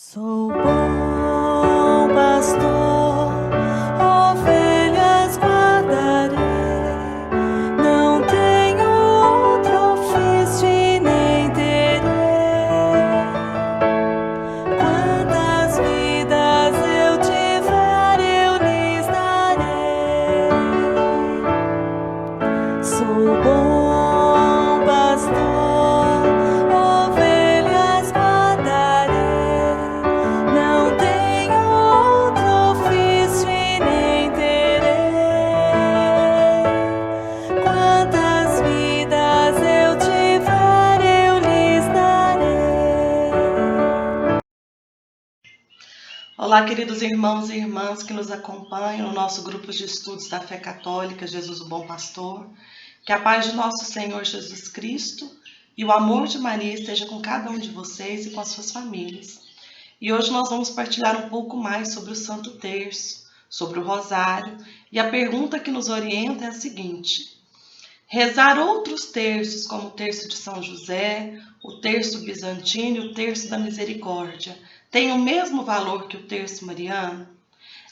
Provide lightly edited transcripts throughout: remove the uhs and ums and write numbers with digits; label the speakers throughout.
Speaker 1: Sou bom pastor, ovelhas guardarei, não tenho outro ofício e nem terei. Quantas vidas eu tiver, eu lhes darei. Sou bom pastor, ovelhas guardarei, não tenho outro ofício e nem terei. Quantas vidas eu tiver, eu lhes darei.
Speaker 2: Olá, queridos irmãos e irmãs que nos acompanham no nosso grupo de estudos da fé católica, Jesus o Bom Pastor. Que a paz de nosso Senhor Jesus Cristo e o amor de Maria esteja com cada um de vocês e com as suas famílias. E hoje nós vamos partilhar um pouco mais sobre o Santo Terço, sobre o Rosário, e a pergunta que nos orienta é a seguinte: rezar outros terços, como o Terço de São José, o Terço Bizantino e o Terço da Misericórdia, tem o mesmo valor que o Terço Mariano?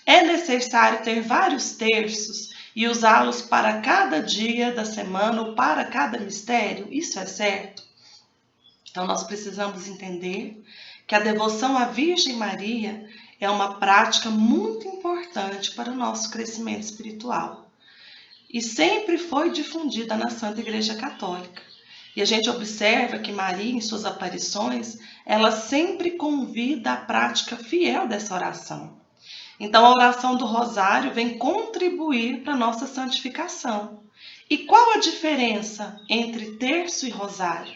Speaker 2: É necessário ter vários terços e usá-los para cada dia da semana ou para cada mistério? Isso é certo? Então nós precisamos entender que a devoção à Virgem Maria é uma prática muito importante para o nosso crescimento espiritual e sempre foi difundida na Santa Igreja Católica. E a gente observa que Maria, em suas aparições, ela sempre convida à prática fiel dessa oração. Então, a oração do Rosário vem contribuir para a nossa santificação. E qual a diferença entre terço e rosário?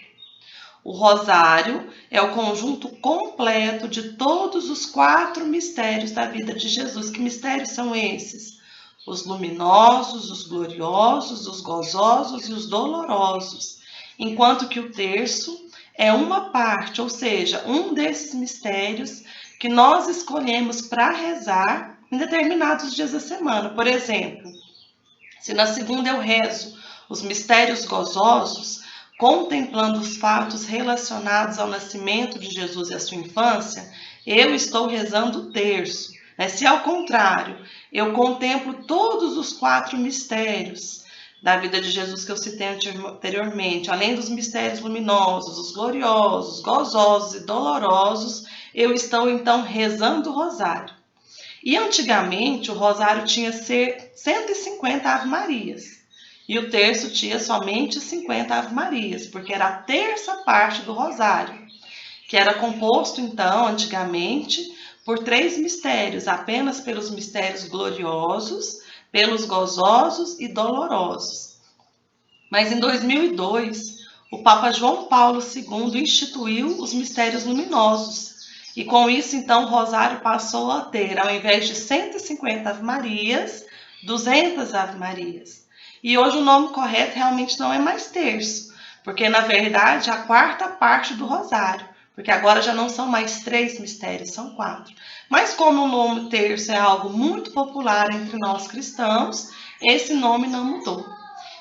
Speaker 2: O rosário é o conjunto completo de todos os 4 mistérios da vida de Jesus. Que mistérios são esses? Os luminosos, os gloriosos, os gozosos e os dolorosos. Enquanto que o terço é uma parte, ou seja, um desses mistérios que nós escolhemos para rezar em determinados dias da semana. Por exemplo, se na segunda eu rezo os mistérios gozosos, contemplando os fatos relacionados ao nascimento de Jesus e à sua infância, eu estou rezando o terço. Se ao contrário, eu contemplo todos os 4 mistérios da vida de Jesus que eu citei anteriormente, além dos mistérios luminosos, os gloriosos, gozosos e dolorosos, eu estou então rezando o rosário. E antigamente o rosário tinha 150 ave-marias e o terço tinha somente 50 ave-marias, porque era a terça parte do rosário, que era composto então antigamente por 3 mistérios, apenas pelos mistérios gloriosos, pelos gozosos e dolorosos. Mas em 2002, o Papa João Paulo II instituiu os mistérios luminosos. E com isso, então, o rosário passou a ter, ao invés de 150 ave-marias, 200 ave-marias. E hoje o nome correto realmente não é mais terço, porque na verdade é a 4ª parte do rosário, porque agora já não são mais 3 mistérios, são 4. Mas como o nome terço é algo muito popular entre nós cristãos, esse nome não mudou.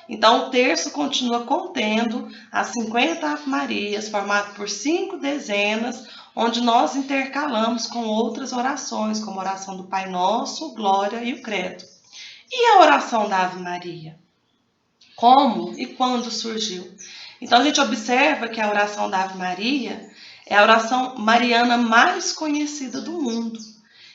Speaker 2: Então, o terço continua contendo as 50 ave-marias, formado por 5 dezenas, onde nós intercalamos com outras orações, como a oração do Pai Nosso, Glória e o Credo. E a oração da Ave Maria? Como e quando surgiu? Então, a gente observa que a oração da Ave Maria é a oração mariana mais conhecida do mundo.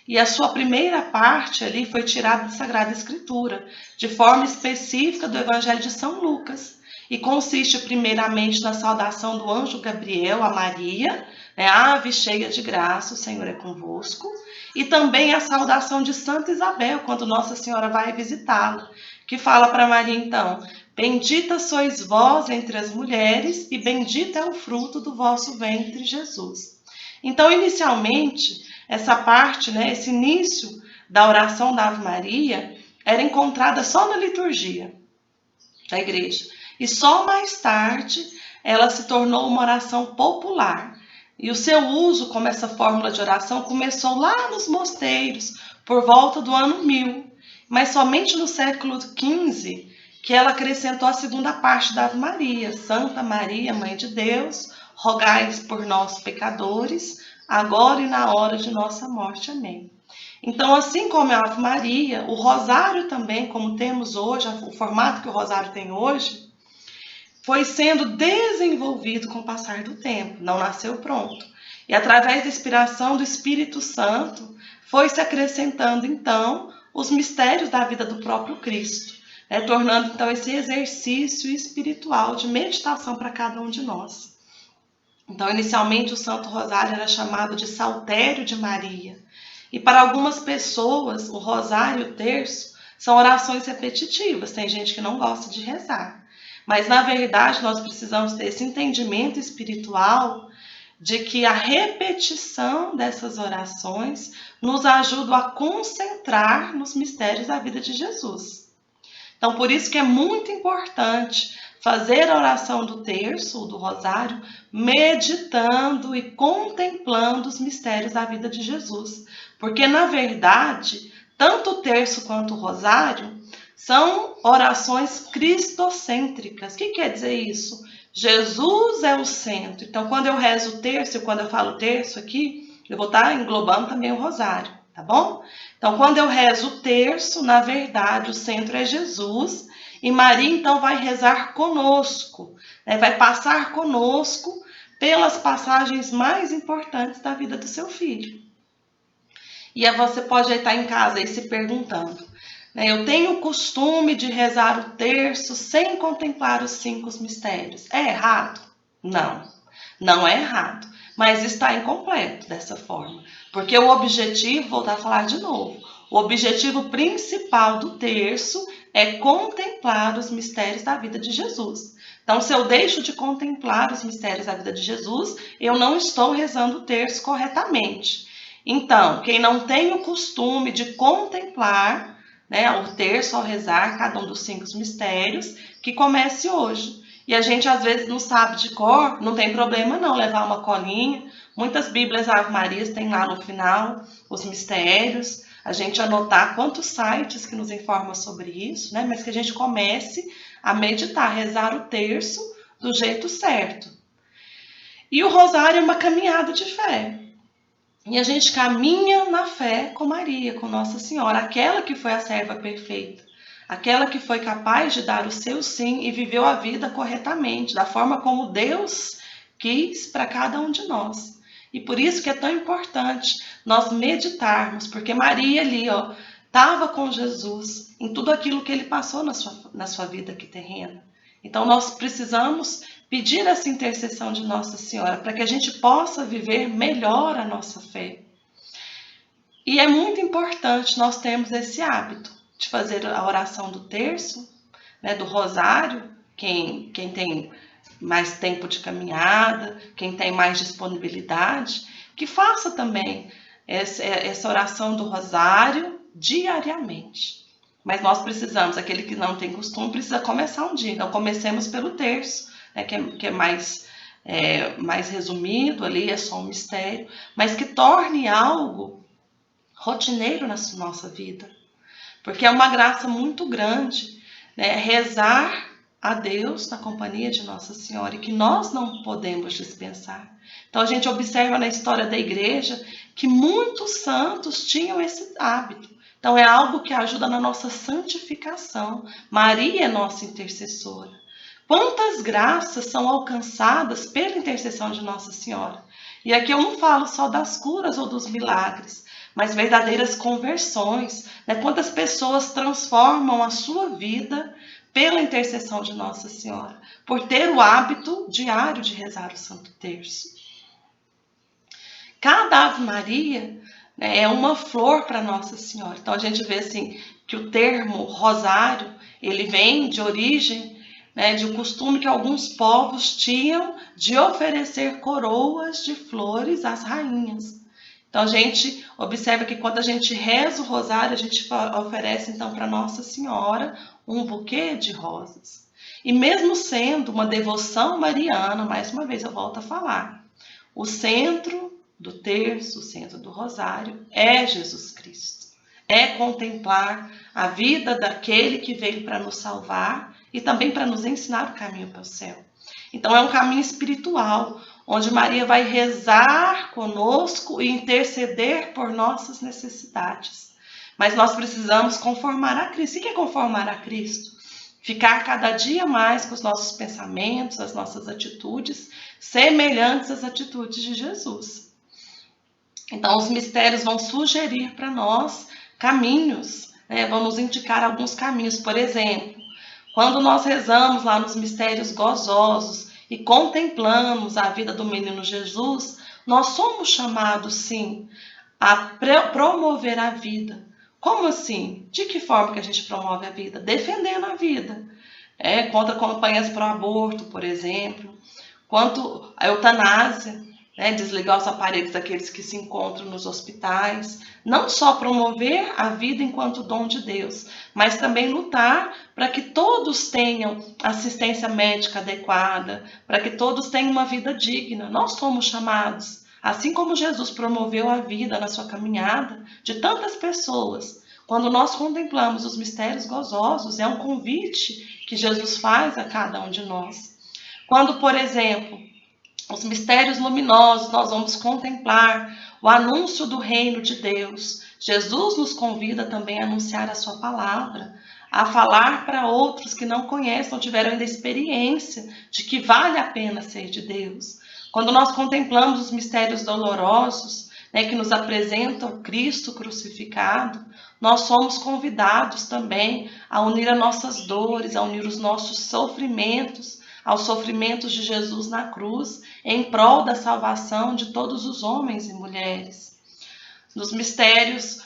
Speaker 2: E a sua primeira parte ali foi tirada da Sagrada Escritura, de forma específica do Evangelho de São Lucas. E consiste primeiramente na saudação do anjo Gabriel a Maria, Ave cheia de graça, o Senhor é convosco. E também a saudação de Santa Isabel, quando Nossa Senhora vai visitá-la, que fala para Maria então: bendita sois vós entre as mulheres e bendito é o fruto do vosso ventre, Jesus. Então, inicialmente, essa parte, esse início da oração da Ave Maria era encontrada só na liturgia da igreja. E só mais tarde ela se tornou uma oração popular. E o seu uso como essa fórmula de oração começou lá nos mosteiros, por volta do ano 1000. Mas somente no século XV que ela acrescentou a segunda parte da Ave Maria: Santa Maria, Mãe de Deus, rogai por nós, pecadores, agora e na hora de nossa morte. Amém. Então, assim como a Ave Maria, o rosário também, como temos hoje, o formato que o rosário tem hoje, foi sendo desenvolvido com o passar do tempo, não nasceu pronto. E através da inspiração do Espírito Santo, foi se acrescentando, então, os mistérios da vida do próprio Cristo, né, tornando, então, esse exercício espiritual de meditação para cada um de nós. Então, inicialmente, o Santo Rosário era chamado de Saltério de Maria. E para algumas pessoas, o rosário e o terço são orações repetitivas. Tem gente que não gosta de rezar. Mas, na verdade, nós precisamos ter esse entendimento espiritual de que a repetição dessas orações nos ajuda a concentrar nos mistérios da vida de Jesus. Então, por isso que é muito importante fazer a oração do terço, do rosário, meditando e contemplando os mistérios da vida de Jesus. Porque, na verdade, tanto o terço quanto o rosário são orações cristocêntricas. O que quer dizer isso? Jesus é o centro. Então, quando eu rezo o terço, e quando eu falo terço aqui, eu vou estar englobando também o rosário, tá bom? Então, quando eu rezo o terço, na verdade, o centro é Jesus. E Maria, então, vai rezar conosco, né? Vai passar conosco pelas passagens mais importantes da vida do seu filho. E aí você pode estar em casa aí se perguntando, né? Eu tenho o costume de rezar o terço sem contemplar os 5 mistérios. É errado? Não, não é errado, mas está incompleto dessa forma. Porque o objetivo, vou voltar a falar de novo, o objetivo principal do terço é contemplar os mistérios da vida de Jesus. Então, se eu deixo de contemplar os mistérios da vida de Jesus, eu não estou rezando o terço corretamente. Então, quem não tem o costume de contemplar, né, o terço ao rezar cada um dos 5 mistérios, que comece hoje. E a gente às vezes não sabe de cor, não tem problema não levar uma colinha. Muitas Bíblias Ave Marias tem lá no final os mistérios. A gente anotar quantos sites que nos informam sobre isso, né? Mas que a gente comece a meditar, rezar o terço do jeito certo. E o rosário é uma caminhada de fé. E a gente caminha na fé com Maria, com Nossa Senhora, aquela que foi a serva perfeita, aquela que foi capaz de dar o seu sim e viveu a vida corretamente, da forma como Deus quis para cada um de nós. E por isso que é tão importante nós meditarmos, porque Maria ali, estava com Jesus em tudo aquilo que ele passou na sua vida aqui terrena. Então nós precisamos pedir essa intercessão de Nossa Senhora para que a gente possa viver melhor a nossa fé. E é muito importante nós termos esse hábito de fazer a oração do terço, né, do rosário, quem tem mais tempo de caminhada, quem tem mais disponibilidade, que faça também essa oração do rosário diariamente. Mas nós precisamos, aquele que não tem costume, precisa começar um dia. Então, comecemos pelo terço, né, que é mais resumido ali, é só um mistério, mas que torne algo rotineiro na nossa vida. Porque é uma graça muito grande, né, rezar a Deus na companhia de Nossa Senhora e que nós não podemos dispensar. Então, a gente observa na história da igreja que muitos santos tinham esse hábito. Então, é algo que ajuda na nossa santificação. Maria é nossa intercessora. Quantas graças são alcançadas pela intercessão de Nossa Senhora? E aqui eu não falo só das curas ou dos milagres, mas verdadeiras conversões, né? Quantas pessoas transformam a sua vida pela intercessão de Nossa Senhora, por ter o hábito diário de rezar o Santo Terço. Cada Ave Maria, né, é uma flor para Nossa Senhora. Então a gente vê assim que o termo rosário, ele vem de origem, né, de um costume que alguns povos tinham de oferecer coroas de flores às rainhas. Então a gente observa que quando a gente reza o rosário, a gente oferece então para Nossa Senhora um buquê de rosas. E mesmo sendo uma devoção mariana, mais uma vez eu volto a falar, o centro do terço, o centro do rosário é Jesus Cristo. É contemplar a vida daquele que veio para nos salvar e também para nos ensinar o caminho para o céu. Então é um caminho espiritual, onde Maria vai rezar conosco e interceder por nossas necessidades. Mas nós precisamos conformar a Cristo. O que é conformar a Cristo? Ficar cada dia mais com os nossos pensamentos, as nossas atitudes, semelhantes às atitudes de Jesus. Então, os mistérios vão sugerir para nós caminhos, né? Vão nos indicar alguns caminhos. Por exemplo, quando nós rezamos lá nos mistérios gozosos e contemplamos a vida do menino Jesus, nós somos chamados, sim, a promover a vida. Como assim? De que forma que a gente promove a vida? Defendendo a vida. Contra campanhas pro aborto, por exemplo. Quanto a eutanásia, desligar os aparelhos daqueles que se encontram nos hospitais. Não só promover a vida enquanto dom de Deus, mas também lutar para que todos tenham assistência médica adequada, para que todos tenham uma vida digna. Nós somos chamados, assim como Jesus promoveu a vida na sua caminhada de tantas pessoas. Quando nós contemplamos os mistérios gozosos, é um convite que Jesus faz a cada um de nós. Quando, por exemplo, os mistérios luminosos, nós vamos contemplar o anúncio do reino de Deus. Jesus nos convida também a anunciar a sua palavra, a falar para outros que não conhecem, não tiveram ainda experiência de que vale a pena ser de Deus. Quando nós contemplamos os mistérios dolorosos, que nos apresentam Cristo crucificado, nós somos convidados também a unir as nossas dores, a unir os nossos sofrimentos aos sofrimentos de Jesus na cruz, em prol da salvação de todos os homens e mulheres. Nos mistérios,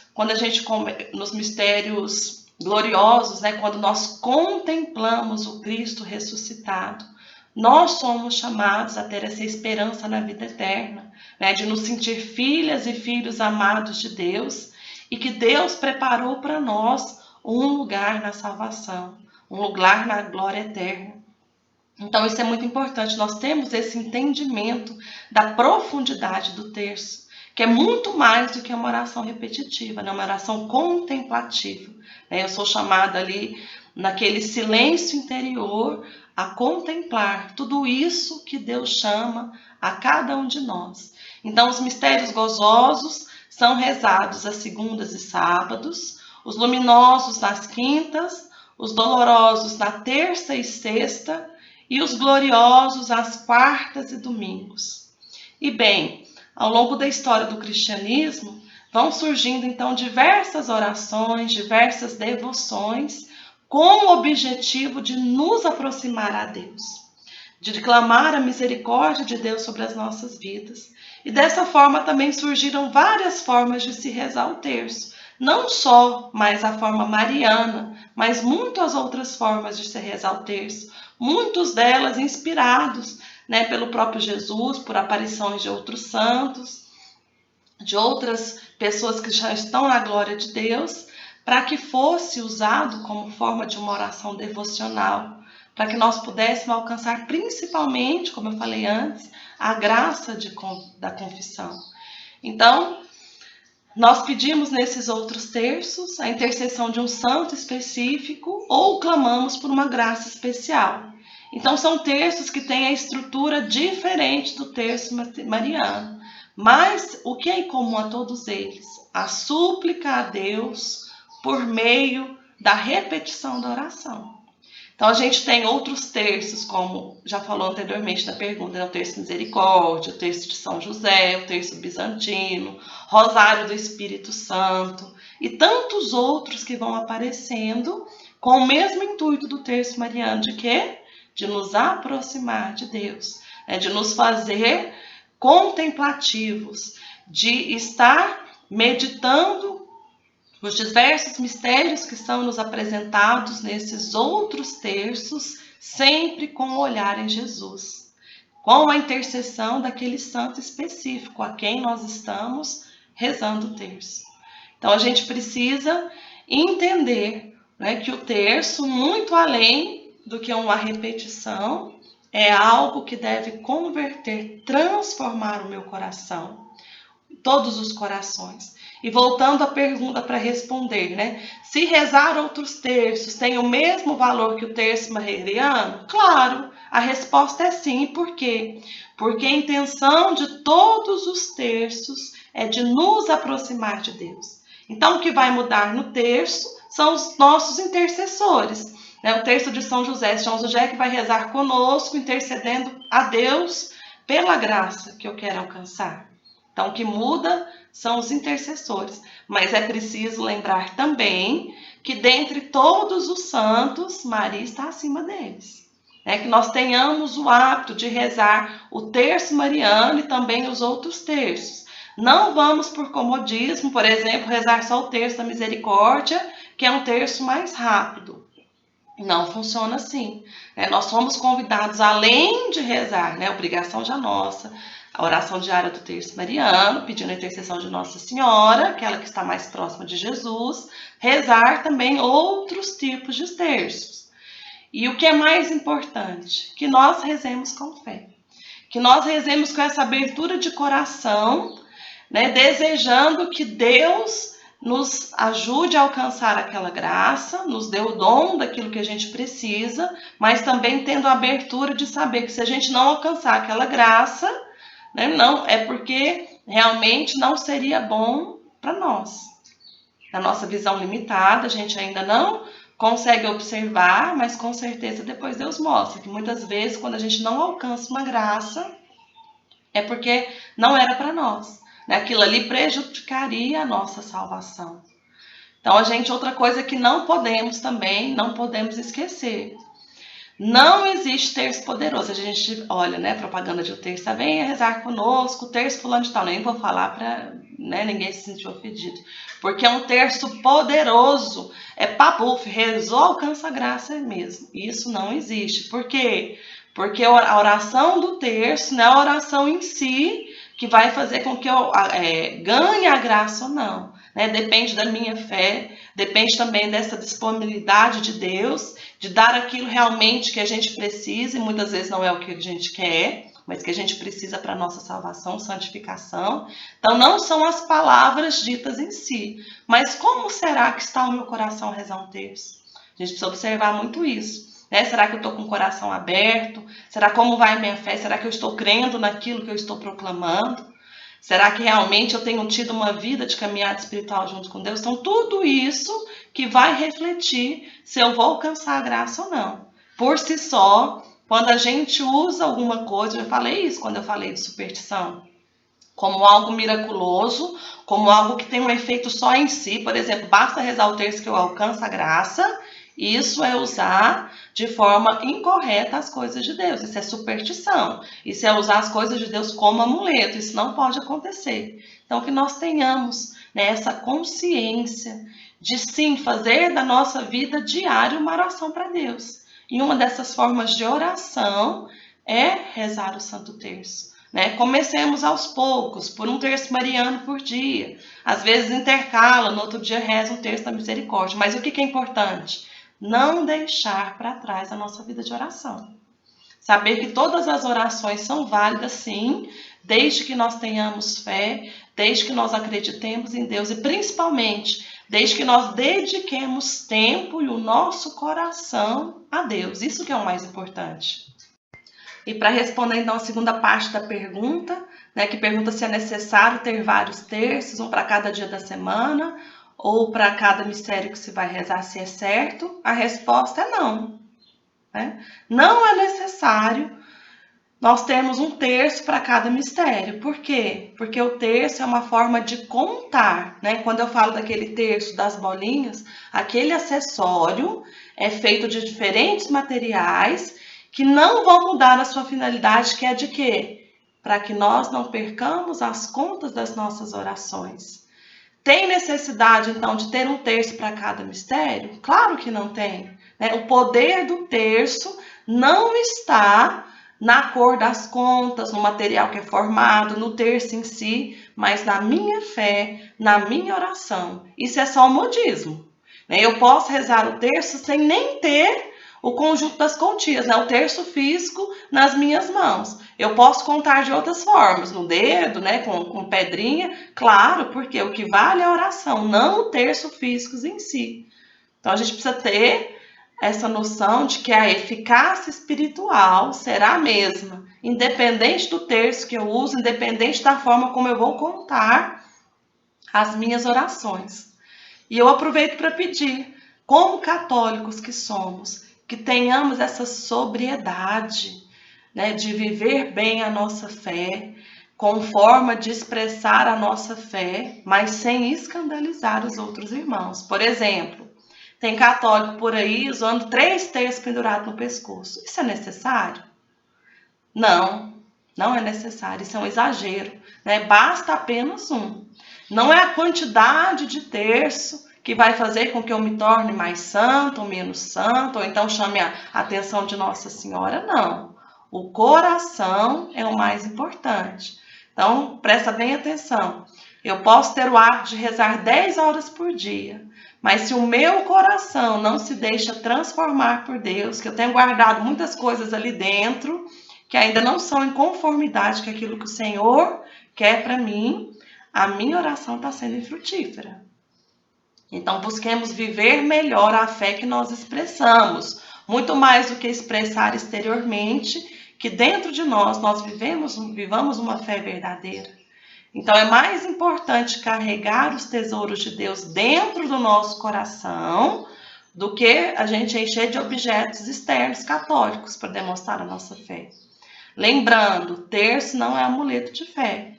Speaker 2: nos mistérios gloriosos, quando nós contemplamos o Cristo ressuscitado, nós somos chamados a ter essa esperança na vida eterna, de nos sentir filhas e filhos amados de Deus, e que Deus preparou para nós um lugar na salvação, um lugar na glória eterna. Então isso é muito importante, nós temos esse entendimento da profundidade do terço, que é muito mais do que uma oração repetitiva, uma oração contemplativa. Eu sou chamada ali, naquele silêncio interior, a contemplar tudo isso que Deus chama a cada um de nós. Então os mistérios gozosos são rezados às segundas e sábados, os luminosos nas quintas, os dolorosos na terça e sexta, e os gloriosos às quartas e domingos. E bem, ao longo da história do cristianismo, vão surgindo então diversas orações, diversas devoções, com o objetivo de nos aproximar a Deus, de clamar a misericórdia de Deus sobre as nossas vidas. E dessa forma também surgiram várias formas de se rezar o terço, não só mais a forma mariana, mas muitas outras formas de se rezar o terço, muitas delas inspirados pelo próprio Jesus, por aparições de outros santos, de outras pessoas que já estão na glória de Deus, para que fosse usado como forma de uma oração devocional, para que nós pudéssemos alcançar principalmente, como eu falei antes, a graça da confissão. Então, nós pedimos nesses outros terços a intercessão de um santo específico ou clamamos por uma graça especial. Então são terços que têm a estrutura diferente do terço mariano. Mas o que é em comum a todos eles? A súplica a Deus por meio da repetição da oração. Então a gente tem outros terços, como já falou anteriormente na pergunta, o terço misericórdia, o terço de São José, o terço bizantino, Rosário do Espírito Santo e tantos outros que vão aparecendo com o mesmo intuito do terço mariano, de quê? De nos aproximar de Deus, de nos fazer contemplativos, de estar meditando os diversos mistérios que são nos apresentados nesses outros terços, sempre com o olhar em Jesus, com a intercessão daquele santo específico a quem nós estamos rezando o terço. Então a gente precisa entender que o terço, muito além do que uma repetição, é algo que deve converter, transformar o meu coração, todos os corações. E voltando à pergunta para responder, se rezar outros terços tem o mesmo valor que o terço mariano? Claro, a resposta é sim. Por quê? porque a intenção de todos os terços é de nos aproximar de Deus. Então, o que vai mudar no terço são os nossos intercessores. O terço de São José que vai rezar conosco, intercedendo a Deus pela graça que eu quero alcançar. Então, o que muda são os intercessores. Mas é preciso lembrar também que dentre todos os santos, Maria está acima deles. Que nós tenhamos o hábito de rezar o terço mariano e também os outros terços. Não vamos por comodismo, por exemplo, rezar só o terço da misericórdia, que é um terço mais rápido. Não funciona assim. Nós somos convidados, além de rezar, obrigação já nossa, a oração diária do terço mariano, pedindo a intercessão de Nossa Senhora, aquela que está mais próxima de Jesus, rezar também outros tipos de terços. E o que é mais importante? Que nós rezemos com fé. Que nós rezemos com essa abertura de coração, desejando que Deus nos ajude a alcançar aquela graça, nos dê o dom daquilo que a gente precisa, mas também tendo a abertura de saber que se a gente não alcançar aquela graça, não é porque realmente não seria bom para nós. Na nossa visão limitada, a gente ainda não consegue observar, mas com certeza depois Deus mostra que muitas vezes quando a gente não alcança uma graça, é porque não era para nós. Aquilo ali prejudicaria a nossa salvação. Então, outra coisa que não podemos esquecer. Não existe terço poderoso. A gente olha, propaganda de o terço, venha rezar conosco, o terço fulano de tal. Nem vou falar para ninguém se sentir ofendido. Porque é um terço poderoso. É pabuf, rezou, alcança a graça mesmo. Isso não existe. Por quê? Porque a oração do terço não é a oração em si que vai fazer com que eu ganhe a graça ou não. Depende da minha fé, depende também dessa disponibilidade de Deus, de dar aquilo realmente que a gente precisa, e muitas vezes não é o que a gente quer, mas que a gente precisa para a nossa salvação, santificação. Então, não são as palavras ditas em si, mas como será que está o meu coração a rezar um terço? A gente precisa observar muito isso. Será que eu estou com o coração aberto? Será como vai a minha fé? Será que eu estou crendo naquilo que eu estou proclamando? Será que realmente eu tenho tido uma vida de caminhada espiritual junto com Deus? Então, tudo isso que vai refletir se eu vou alcançar a graça ou não. Por si só, quando a gente usa alguma coisa, eu falei isso quando eu falei de superstição, como algo miraculoso, como algo que tem um efeito só em si. Por exemplo, basta rezar o terço que eu alcanço a graça. Isso é usar de forma incorreta as coisas de Deus. Isso é superstição. Isso é usar as coisas de Deus como amuleto. Isso não pode acontecer. Então, que nós tenhamos essa consciência de sim fazer da nossa vida diária uma oração para Deus. E uma dessas formas de oração é rezar o Santo Terço. Comecemos aos poucos, por um terço mariano por dia. Às vezes intercala, no outro dia reza um terço da misericórdia. Mas o que é importante? Não deixar para trás a nossa vida de oração. Saber que todas as orações são válidas, sim, desde que nós tenhamos fé, desde que nós acreditemos em Deus e, principalmente, desde que nós dediquemos tempo e o nosso coração a Deus. Isso que é o mais importante. E para responder, então, a segunda parte da pergunta, que pergunta se é necessário ter vários terços, um para cada dia da semana, ou para cada mistério que se vai rezar, se é certo, a resposta é não. Não é necessário nós termos um terço para cada mistério. Por quê? Porque o terço é uma forma de contar. Quando eu falo daquele terço das bolinhas, aquele acessório é feito de diferentes materiais que não vão mudar a sua finalidade, que é de quê? Para que nós não percamos as contas das nossas orações. Tem necessidade, então, de ter um terço para cada mistério? Claro que não tem. O poder do terço não está na cor das contas, no material que é formado, no terço em si, mas na minha fé, na minha oração. Isso é só um modismo. Eu posso rezar o terço sem nem ter o conjunto das continhas, o terço físico nas minhas mãos. Eu posso contar de outras formas, no dedo, com pedrinha, claro, porque o que vale é a oração, não o terço físico em si. Então, a gente precisa ter essa noção de que a eficácia espiritual será a mesma, independente do terço que eu uso, independente da forma como eu vou contar as minhas orações. E eu aproveito para pedir, como católicos que somos, que tenhamos essa sobriedade, né, de viver bem a nossa fé, com forma de expressar a nossa fé, mas sem escandalizar os outros irmãos. Por exemplo, tem católico por aí usando 3 terços pendurados no pescoço. Isso é necessário? Não, não é necessário. Isso é um exagero, né? Basta apenas um. Não é a quantidade de terço que vai fazer com que eu me torne mais santo ou menos santo, ou então chame a atenção de Nossa Senhora, não. O coração é o mais importante. Então, presta bem atenção. Eu posso ter o hábito de rezar 10 horas por dia, mas se o meu coração não se deixa transformar por Deus, que eu tenho guardado muitas coisas ali dentro, que ainda não são em conformidade com aquilo que o Senhor quer para mim, a minha oração está sendo infrutífera. Então, busquemos viver melhor a fé que nós expressamos, muito mais do que expressar exteriormente, que dentro de nós vivamos uma fé verdadeira. Então, é mais importante carregar os tesouros de Deus dentro do nosso coração do que a gente encher de objetos externos católicos para demonstrar a nossa fé. Lembrando, terço não é amuleto de fé.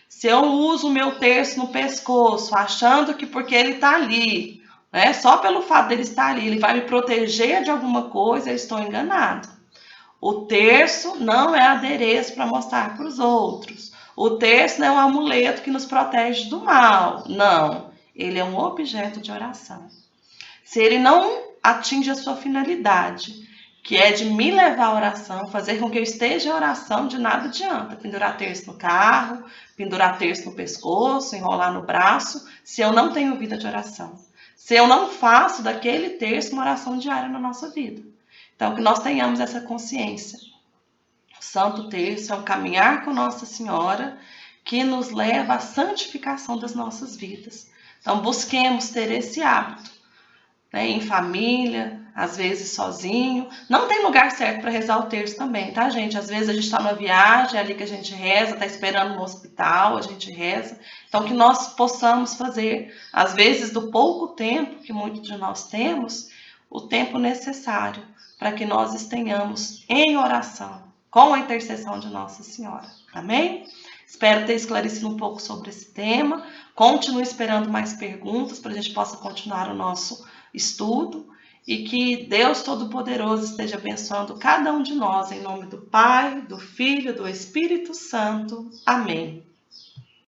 Speaker 2: Se eu uso o meu terço no pescoço, achando que porque ele está ali, né, só pelo fato dele estar ali, ele vai me proteger de alguma coisa, eu estou enganado. O terço não é adereço para mostrar para os outros. O terço não é um amuleto que nos protege do mal. Não, ele é um objeto de oração. Se ele não atinge a sua finalidade, que é de me levar à oração, fazer com que eu esteja em oração, de nada adianta. Pendurar terço no carro, pendurar terço no pescoço, enrolar no braço, se eu não tenho vida de oração. Se eu não faço daquele terço uma oração diária na nossa vida. Então, que nós tenhamos essa consciência. O Santo Terço é um caminhar com Nossa Senhora que nos leva à santificação das nossas vidas. Então, busquemos ter esse hábito, né, em família, às vezes sozinho. Não tem lugar certo para rezar o terço também, tá, gente? Às vezes a gente está numa viagem, é ali que a gente reza, está esperando no hospital, a gente reza. Então, que nós possamos fazer, às vezes, do pouco tempo que muitos de nós temos, o tempo necessário para que nós estejamos em oração, com a intercessão de Nossa Senhora. Amém? Espero ter esclarecido um pouco sobre esse tema. Continue esperando mais perguntas para a gente possa continuar o nosso estudo e que Deus Todo-Poderoso esteja abençoando cada um de nós, em nome do Pai, do Filho, do Espírito Santo. Amém.